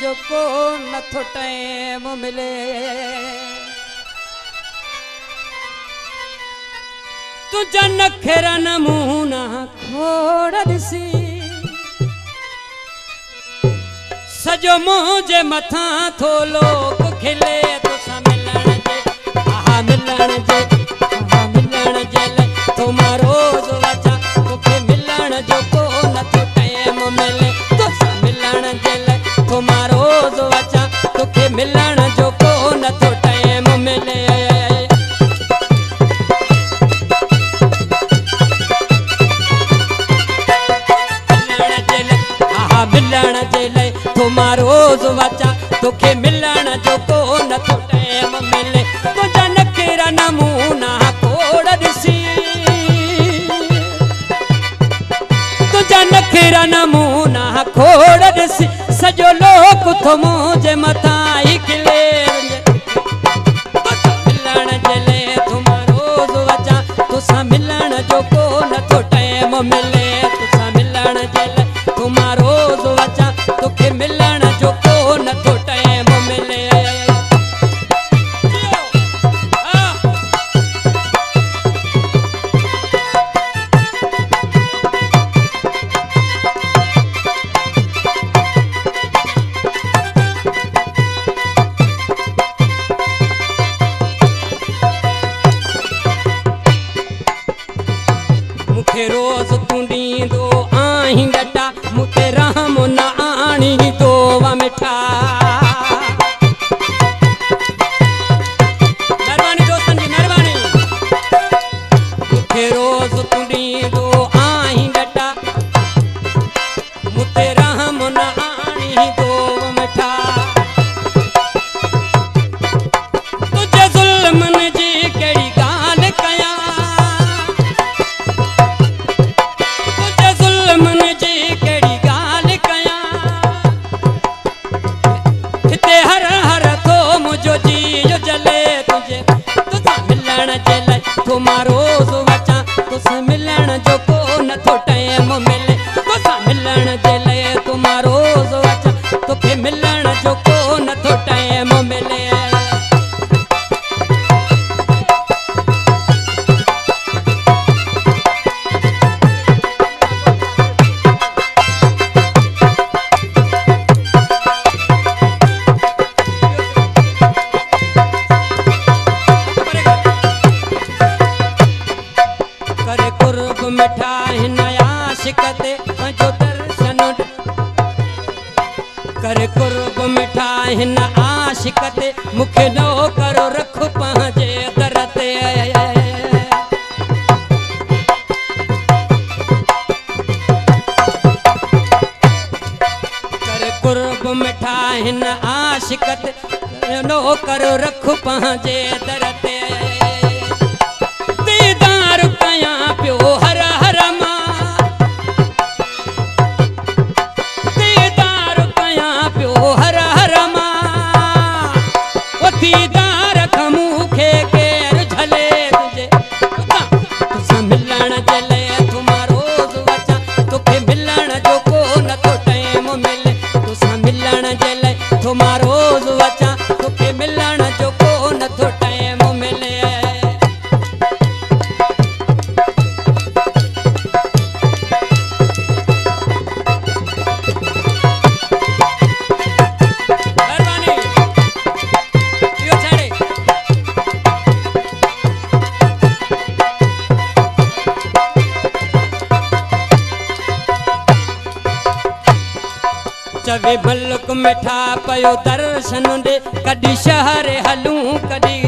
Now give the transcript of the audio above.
जो को नथो टाइम मिले तुझा नखेरा नमूना खोड़ दिसी सजो मुझे मथा थो लोग खिले तुसा मिलण जे आहा मिलण जे ले तुम्हारो रोज वचा तोखे मिलण जो को नथो टाइम मिले तुसा मिलण जे ले तुम्हारो रोज वचा तोखे मिलण जो को नथो टाइम मिले मिलण जे ले तुम्हारो रोज वचा तोखे मिलण जो को नथो टाइम मिले तुझा नखेरा नमूना खोड़ दिसी तुझा नखेरा नमूना खोड़ दिसी सजो लोक थो मुझे मथा ही खिले मिलण जे ले तुम्हारो रोज वचा तुसा मिलण जो को नथो टाइम मिले तुसा मिलण जे ले तुम्हारो रोज वचा तोखे मिलण जो को नथो टाइम मिले मुखे रोज तू ॾींदो आहीं डटा मुखे रहम न आणी तो वा मिठा मेहरबानी दोस्तन जी मेहरबानी मुखे रोज तू ॾींदो आहीं डटा मुखे रहम न आणी तो वा मिठा तुझे ज़ुल्मन जी कहिड़ी ॻाल्हि कयां तुम्हारो रोज वचा तुसा मिलण जो को नथो टाइम मिले तुसा मिलण जे ले तुम्हारो रोज वचा तोखे मिलण जो को नथो टाइम मिले करे कुर्ब मिठा हिन आशिक ते पंहिंजो दर्शन करे कुर्ब मिठा हिन आशिक ते मूंखे नो करो रख पंहिंजे दर ते करे कुर्ब मिठा हिन आशिक ते नो करो रख पंहिंजे दर ते प्यो हर हर मां दीदार कयां प्यो हर हर मां ओ दीदार मूंखे केरु झले तुझे तुसां मिलण जे ले तुम्हारो रोज वचा तोखे मिलण जो को नथो टाइम मिले तुसां मिलण जे ले तुम्हारो रोज वचा तोखे मिलण जो को नथो टाइम मिले चवे भलक मिठा पयो दर्शन दे कदी शहर हलूं कदी